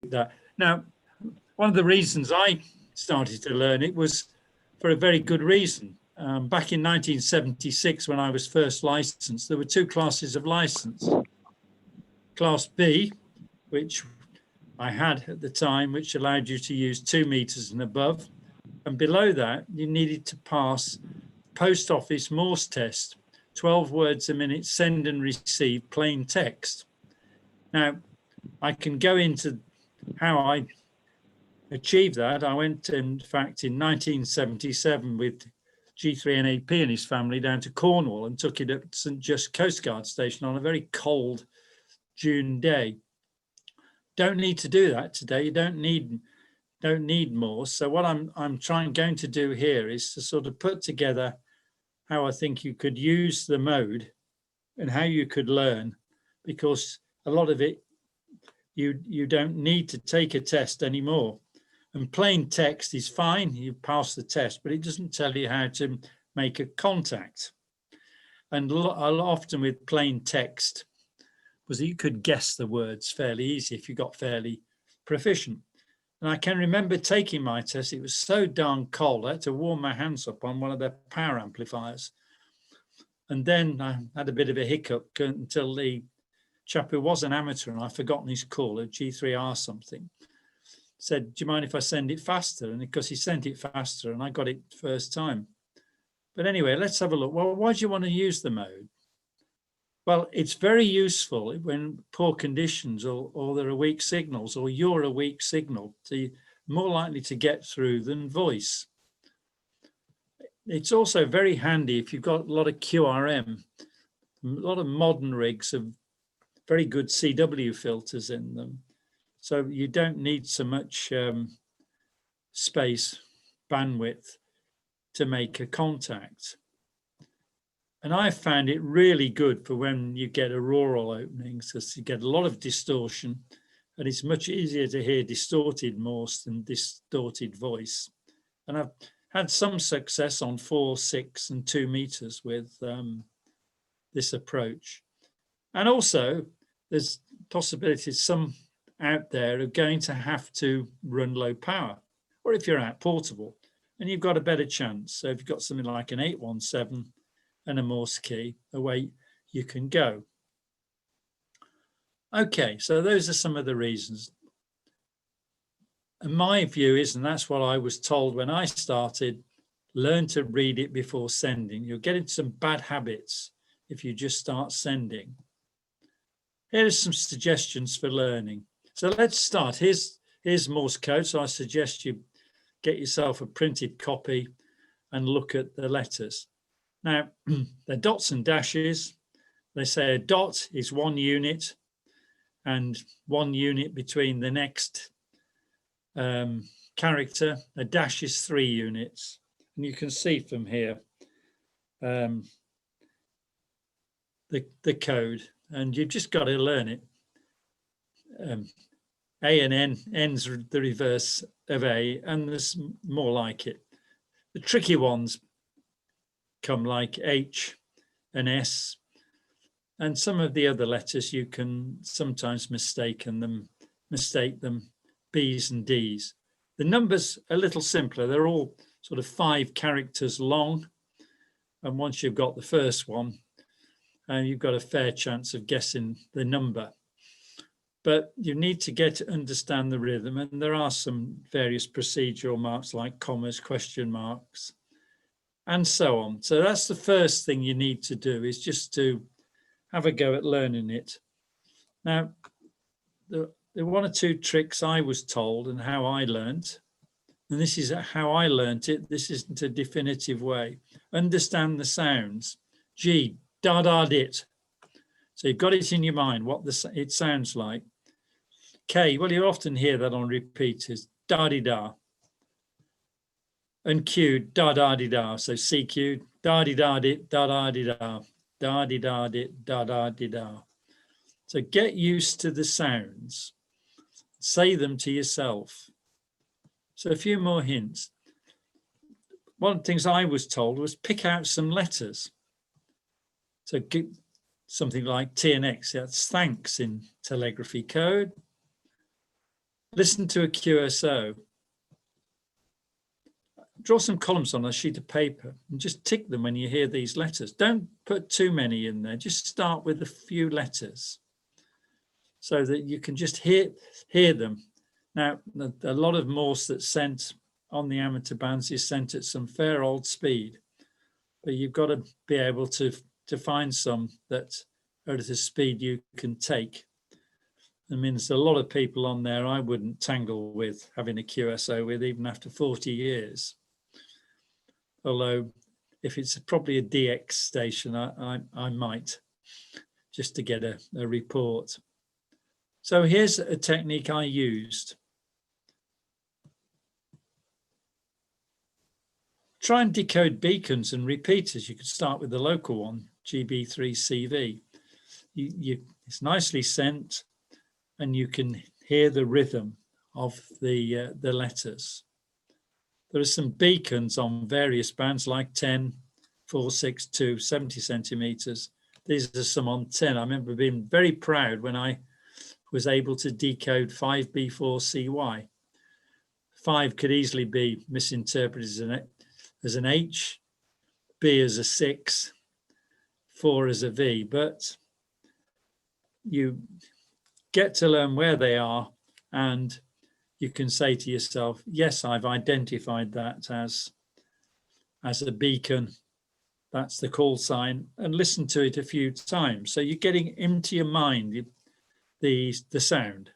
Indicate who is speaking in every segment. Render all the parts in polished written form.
Speaker 1: that. Now, one of the reasons I started to learn it was for a very good reason. Back in 1976, when I was first licensed, there were two classes of license. Class B, which I had at the time, which allowed you to use 2 meters and above. And below that, you needed to pass post office Morse test, 12 words a minute, send and receive plain text. Now, I can go into how I achieved that. I went, in fact, in 1977 with G3NAP and his family down to Cornwall and took it at St Just Coast Guard Station on a very cold June day. Don't need to do that today. You don't need more. So what I'm going to do here is to sort of put together how I think you could use the mode and how you could learn, because a lot of it you don't need to take a test anymore. And plain text is fine, you pass the test, but it doesn't tell you how to make a contact. And often with plain text was that you could guess the words fairly easy if you got fairly proficient. And I can remember taking my test, it was so darn cold, I had to warm my hands up on one of their power amplifiers. And then I had a bit of a hiccup until the chap who was an amateur, and I've forgotten his call, a G3R something, said, do you mind if I send it faster? And because he sent it faster and I got it first time. But anyway, let's have a look. Well, why do you want to use the mode? Well, it's very useful when poor conditions or there are weak signals or you're a weak signal. So you're more likely to get through than voice. It's also very handy if you've got a lot of QRM. A lot of modern rigs have very good CW filters in them. So you don't need so much space, bandwidth to make a contact. And I found it really good for when you get auroral openings, because you get a lot of distortion and it's much easier to hear distorted Morse than distorted voice. And I've had some success on 4, 6 and 2 meters with this approach. And also there's possibilities some out there are going to have to run low power, or if you're out portable, and you've got a better chance. So if you've got something like an 817 and a Morse key, away you can go. Okay, so those are some of the reasons. And my view is, and that's what I was told when I started, learn to read it before sending. You'll get into some bad habits if you just start sending. Here are some suggestions for learning. So let's start. Here's Morse code. So I suggest you get yourself a printed copy and look at the letters. Now, they're dots and dashes. They say a dot is 1 unit and 1 unit between the next character. A dash is 3 units. And you can see from here the code, and you've just got to learn it. A and N, N's the reverse of A, and there's more like it. The tricky ones come like H and S, and some of the other letters you can sometimes mistake them B's and D's. The numbers are a little simpler. They're all sort of 5 characters long, and once you've got the first one, you've got a fair chance of guessing the number. But you need to get to understand the rhythm, and there are some various procedural marks like commas, question marks, and so on. So that's the first thing you need to do, is just to have a go at learning it. Now, there are 1 or 2 tricks I was told and how I learnt, and this is how I learnt it. This isn't a definitive way. Understand the sounds. G, da da dit. So you've got it in your mind what it sounds like. K, well, you often hear that on repeat, is da-di-da. And Q, da-da-di-da. So CQ, da-di-da-dit, da-da-di-da. Da-di-da-dit, da-da-di-da. So get used to the sounds. Say them to yourself. So a few more hints. One of the things I was told was pick out some letters. So get something like T and X, that's thanks in telegraphy code. listen to a QSO, draw some columns on a sheet of paper and just tick them when you hear these letters. Don't put too many in there. Just start with a few letters so that you can just hear them. Now, a lot of Morse that's sent on the amateur bands is sent at some fair old speed, but you've got to be able to find some that are at a speed you can take. I mean, there's a lot of people on there I wouldn't tangle with having a QSO with, even after 40 years. Although if it's probably a DX station, I might, just to get a report. So here's a technique I used. Try and decode beacons and repeaters. You could start with the local one, GB3CV. It's nicely sent, and you can hear the rhythm of the letters. There are some beacons on various bands like 10, 4, 6, 2, 70 centimeters. These are some on 10. I remember being very proud when I was able to decode 5B4CY. 5 could easily be misinterpreted as an H, B as a 6, 4 as a V, but you get to learn where they are, and you can say to yourself, yes, I've identified that as a beacon. That's the call sign, and listen to it a few times. So you're getting into your mind the sound.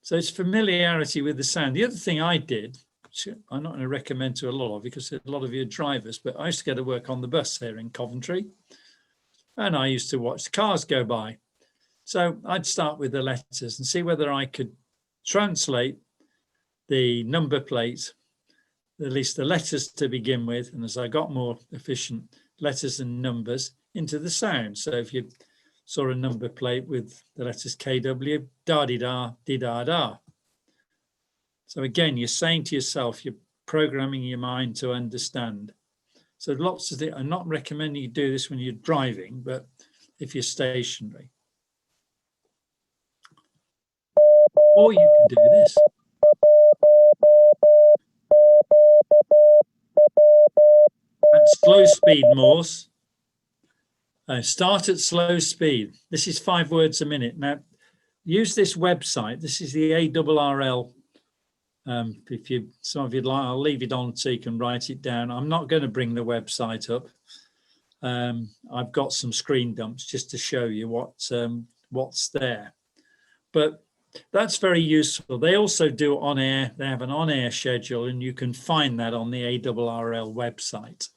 Speaker 1: So it's familiarity with the sound. The other thing I did, which I'm not going to recommend to a lot of, because a lot of you are drivers, but I used to go to work on the bus here in Coventry, and I used to watch the cars go by. So I'd start with the letters and see whether I could translate the number plate, at least the letters to begin with, and as I got more efficient, letters and numbers into the sound. So if you saw a number plate with the letters KW, da-di-da, di-da-da. So again, you're saying to yourself, you're programming your mind to understand. So lots of things. I'm not recommending you do this when you're driving, but if you're stationary. Or you can do this. At slow speed Morse. Start at slow speed. This is 5 words a minute. Now, use this website. This is the ARRL. If you, some of you'd like, I'll leave it on so you can write it down. I'm not going to bring the website up. I've got some screen dumps just to show you what's there. But that's very useful. They also do on air. They have an on-air schedule, and you can find that on the ARRL website.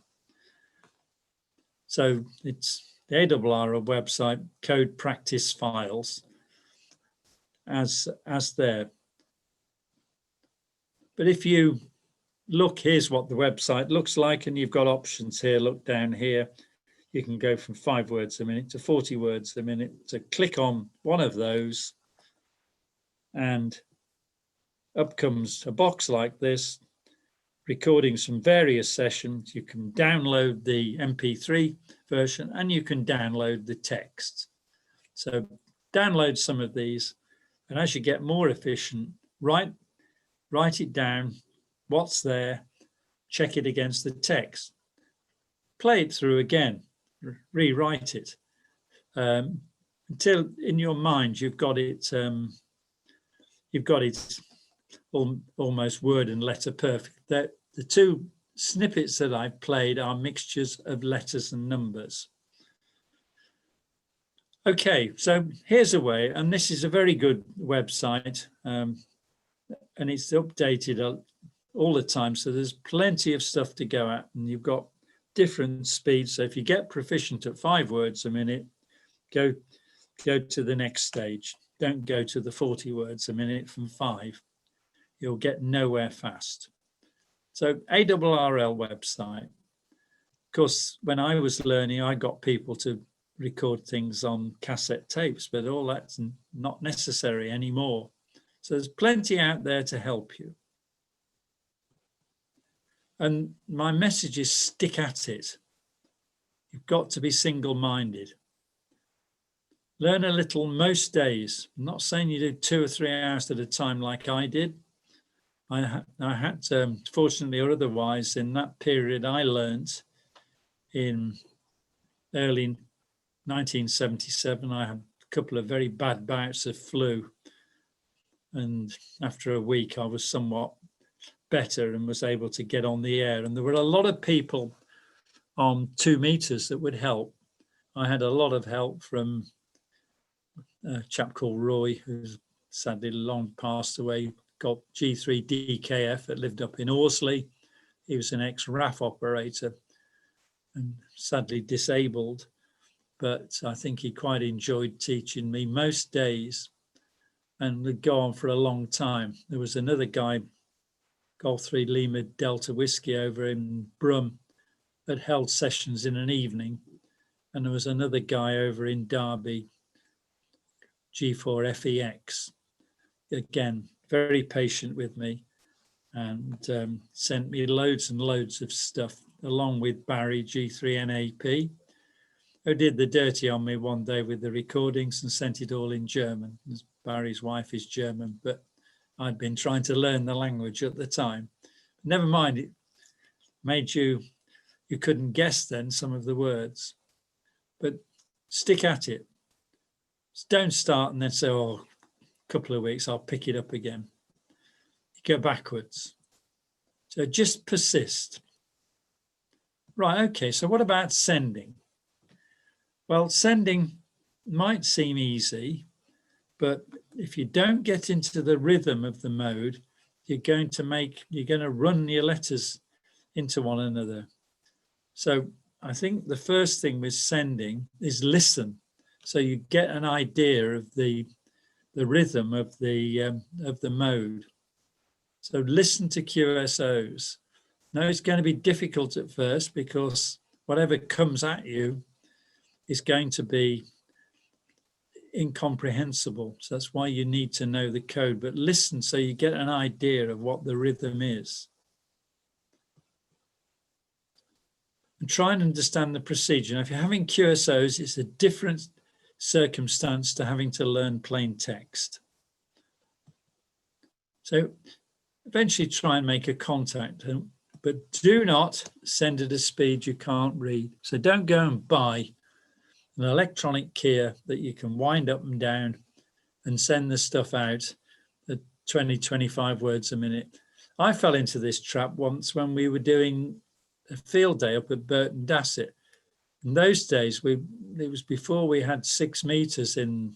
Speaker 1: So it's the ARRL website, code practice files as there. But if you look, here's what the website looks like, and you've got options here. Look down here. You can go from 5 words a minute to 40 words a minute. So click on one of those, and up comes a box like this, recordings from various sessions. You can download the MP3 version, and you can download the text. So download some of these, and as you get more efficient, write it down, what's there, check it against the text, play it through again, rewrite it until in your mind you've got it almost word and letter perfect. That the 2 snippets that I've played are mixtures of letters and numbers. Okay, so here's a way, and this is a very good website, and it's updated all the time. So there's plenty of stuff to go at, and you've got different speeds. So if you get proficient at 5 words a minute, go to the next stage. Don't go to the 40 words a minute from 5. You'll get nowhere fast. So ARRL website. Of course, when I was learning, I got people to record things on cassette tapes, but all that's not necessary anymore. So there's plenty out there to help you. And my message is stick at it. You've got to be single-minded. learn a little most days. I'm not saying you do 2 or 3 hours at a time like I did. I had to, fortunately or otherwise, in that period, I learnt in early 1977, I had a couple of very bad bouts of flu. And after a week, I was somewhat better and was able to get on the air. And there were a lot of people on 2 meters that would help. I had a lot of help from a chap called Roy, who's sadly long passed away, got G3DKF that lived up in Horsley. He was an ex-RAF operator and sadly disabled, but I think he quite enjoyed teaching me most days and would go on for a long time. There was another guy, Golf 3 Lima Delta Whiskey over in Brum, that held sessions in an evening. And there was another guy over in Derby, G4FEX, again, very patient with me and sent me loads and loads of stuff, along with Barry G3NAP, who did the dirty on me one day with the recordings and sent it all in German. Barry's wife is German, but I'd been trying to learn the language at the time. Never mind, it made you couldn't guess then some of the words, but stick at it. Don't start and then say, oh, a couple of weeks, I'll pick it up again. You go backwards. So just persist. Right, okay, so what about sending? Well, sending might seem easy, but if you don't get into the rhythm of the mode, you're going to run your letters into one another. So I think the first thing with sending is listen. So you get an idea of the rhythm of the mode. So listen to QSOs. Now it's going to be difficult at first because whatever comes at you is going to be incomprehensible. So that's why you need to know the code, but listen so you get an idea of what the rhythm is. And try and understand the procedure. Now, if you're having QSOs, it's a different circumstance to having to learn plain text. So eventually try and make a contact, but do not send at a speed you can't read. So don't go and buy an electronic keyer that you can wind up and down and send the stuff out at 20, 25 words a minute. I fell into this trap once when we were doing a field day up at Burton Dasset. In those days, it was before we had 6 meters in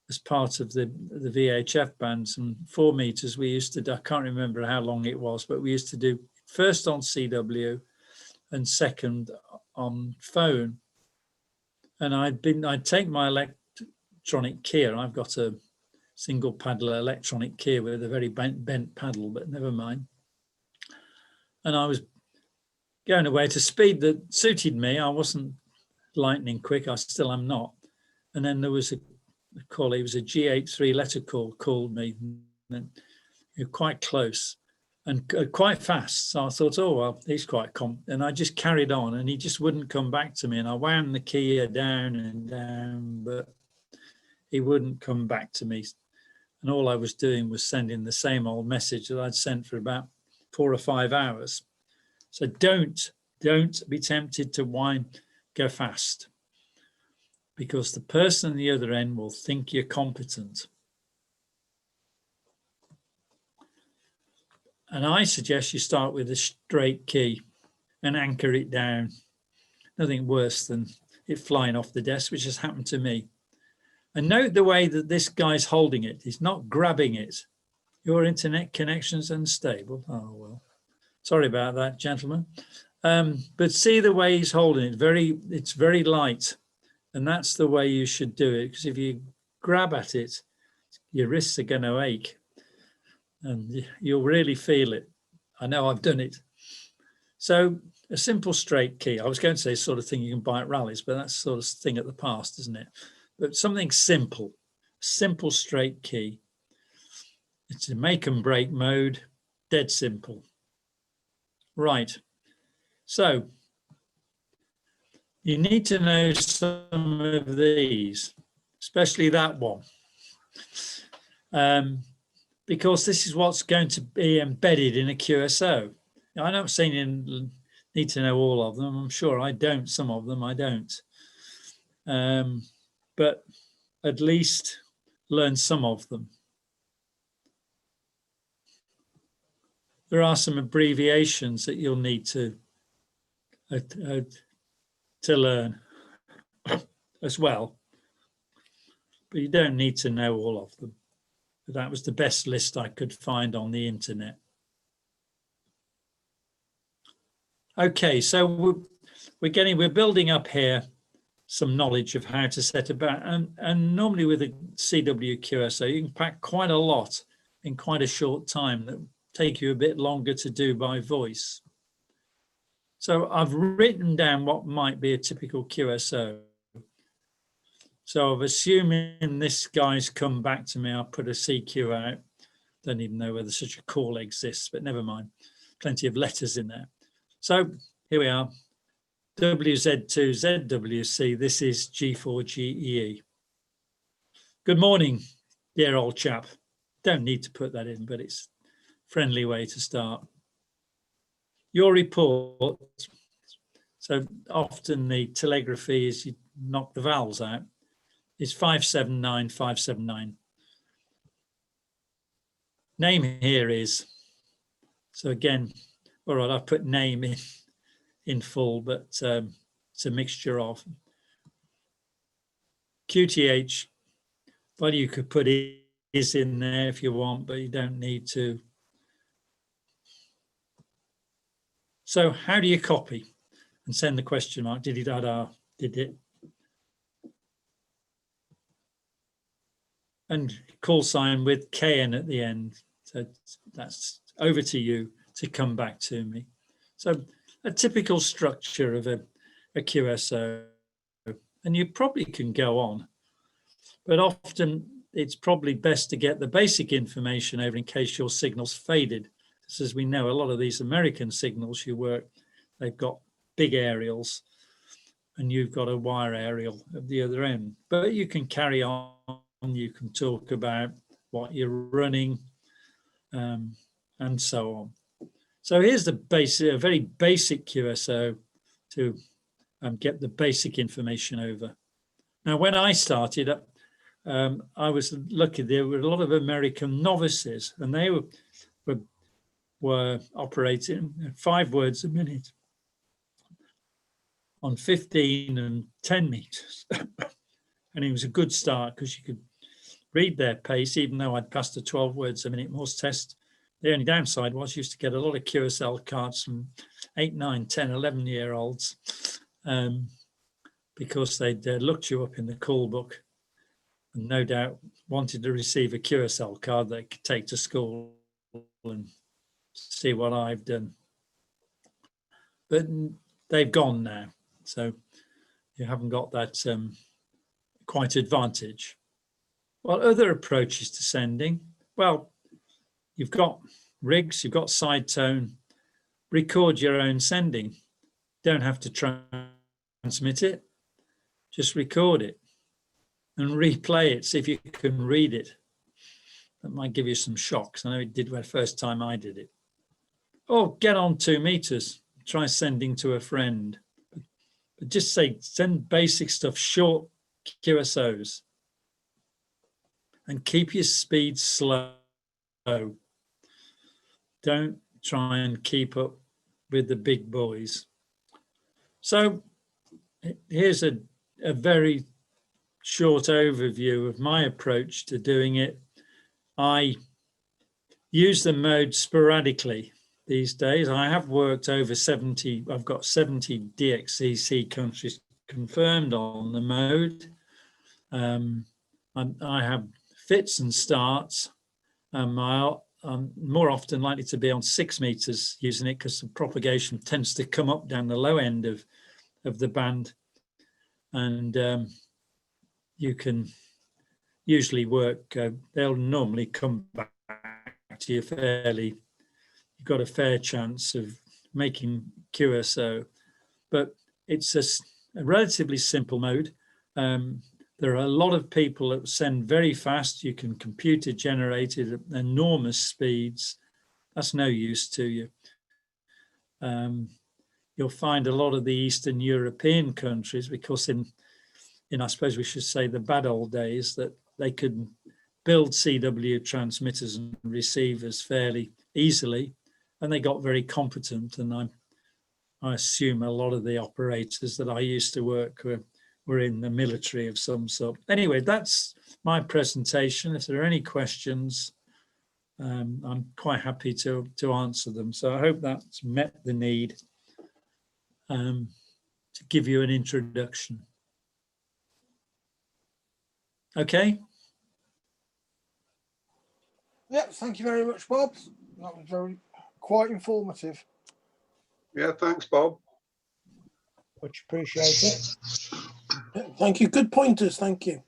Speaker 1: as part of the VHF bands, and 4 meters we used to do. I can't remember how long it was, but we used to do first on CW and second on phone. And I'd take my electronic keyer. I've got a single paddle electronic keyer with a very bent paddle, but never mind. And I was going away at a speed that suited me. I wasn't lightning quick. I still am not. And then there was a call. It was a G83 letter call, called me, and you're quite close and quite fast. So I thought, oh, well, he's quite and I just carried on, and he just wouldn't come back to me. And I wound the keyer down and down, but he wouldn't come back to me. And all I was doing was sending the same old message that I'd sent for about 4 or 5 hours. So don't be tempted to go fast, because the person on the other end will think you're competent. And I suggest you start with a straight key and anchor it down. Nothing worse than it flying off the desk, which has happened to me. And note the way that this guy's holding it. He's not grabbing it. Your internet connection's unstable. Oh, well. Sorry about that, gentlemen. But see the way he's holding it. It's very light. And that's the way you should do it, because if you grab at it, your wrists are going to ache and you'll really feel it. I know I've done it. So a simple straight key. I was going to say sort of thing you can buy at rallies, but that's sort of thing of the past, isn't it? But something simple straight key. It's a make and break mode, dead simple. Right. So you need to know some of these. especially that one, because this is what's going to be embedded in a QSO. Now, I'm not saying you need to know all of them. I'm sure I don't. Some of them I don't. But at least learn some of them. There are some abbreviations that you'll need to learn as well, but you don't need to know all of them. But that was the best list I could find on the internet. Okay, so we're building up here some knowledge of how to set about, and normally with a CW QSO, you can pack quite a lot in quite a short time that take you a bit longer to do by voice. So I've written down what might be a typical QSO. So I'm assuming this guy's come back to me. I'll put a CQ out. Don't even know whether such a call exists, but never mind. Plenty of letters in there. So here we are. WZ2 ZWC. This is G4GEE. Good morning, dear old chap. Don't need to put that in, but it's a friendly way to start. Your report. So often the telegraphy is you knock the vowels out. It's 579579. Name here is, so again, all right, I've put name in full, but it's a mixture of. QTH, well, you could put is in there if you want, but you don't need to. So how do you copy and send the question mark? Did it? And call sign with KN at the end. So that's over to you to come back to me. So a typical structure of a QSO, and you probably can go on, but often it's probably best to get the basic information over in case your signal's faded. Because as we know, a lot of these American signals you work, they've got big aerials and you've got a wire aerial at the other end, but you can carry on. You can talk about what you're running and so on. So here's the basic, a very basic QSO to get the basic information over. Now, when I started, I was lucky. There were a lot of American novices, and they were operating 5 words a minute on 15 and 10 meters. And it was a good start because you could read their pace, even though I'd passed the 12 words a minute Morse test. The only downside was you used to get a lot of QSL cards from 8, 9, 10, 11-year-olds because they'd looked you up in the call book and no doubt wanted to receive a QSL card they could take to school and see what I've done. But they've gone now, so you haven't got that quite advantage. Well, other approaches to sending, well, you've got rigs, you've got side tone, record your own sending. Don't have to transmit it, just record it and replay it, see if you can read it. That might give you some shocks. I know it did the first time I did it. Or get on 2 meters, try sending to a friend. But just say, send basic stuff, short QSOs. And keep your speed slow. Don't try and keep up with the big boys. So here's a very short overview of my approach to doing it. I use the mode sporadically these days. I have worked over 70, I've got 70 DXCC countries confirmed on the mode. I have fits and starts. I'm more often likely to be on 6 meters using it because the propagation tends to come up down the low end of the band, and you can usually work, they'll normally come back to you fairly, you've got a fair chance of making QSO, but it's a relatively simple mode. There are a lot of people that send very fast. You can computer generate it at enormous speeds. That's no use to you. You'll find a lot of the Eastern European countries, because in I suppose we should say the bad old days, that they could build CW transmitters and receivers fairly easily, and they got very competent. And I assume a lot of the operators that I used to work with were in the military of some sort. Anyway, that's my presentation. If there are any questions, I'm quite happy to answer them. So I hope that's met the need to give you an introduction. Okay.
Speaker 2: Yeah, thank you very much, Bob. That was quite informative.
Speaker 3: Yeah, thanks, Bob.
Speaker 2: Much appreciated. Thank you. Good pointers. Thank you.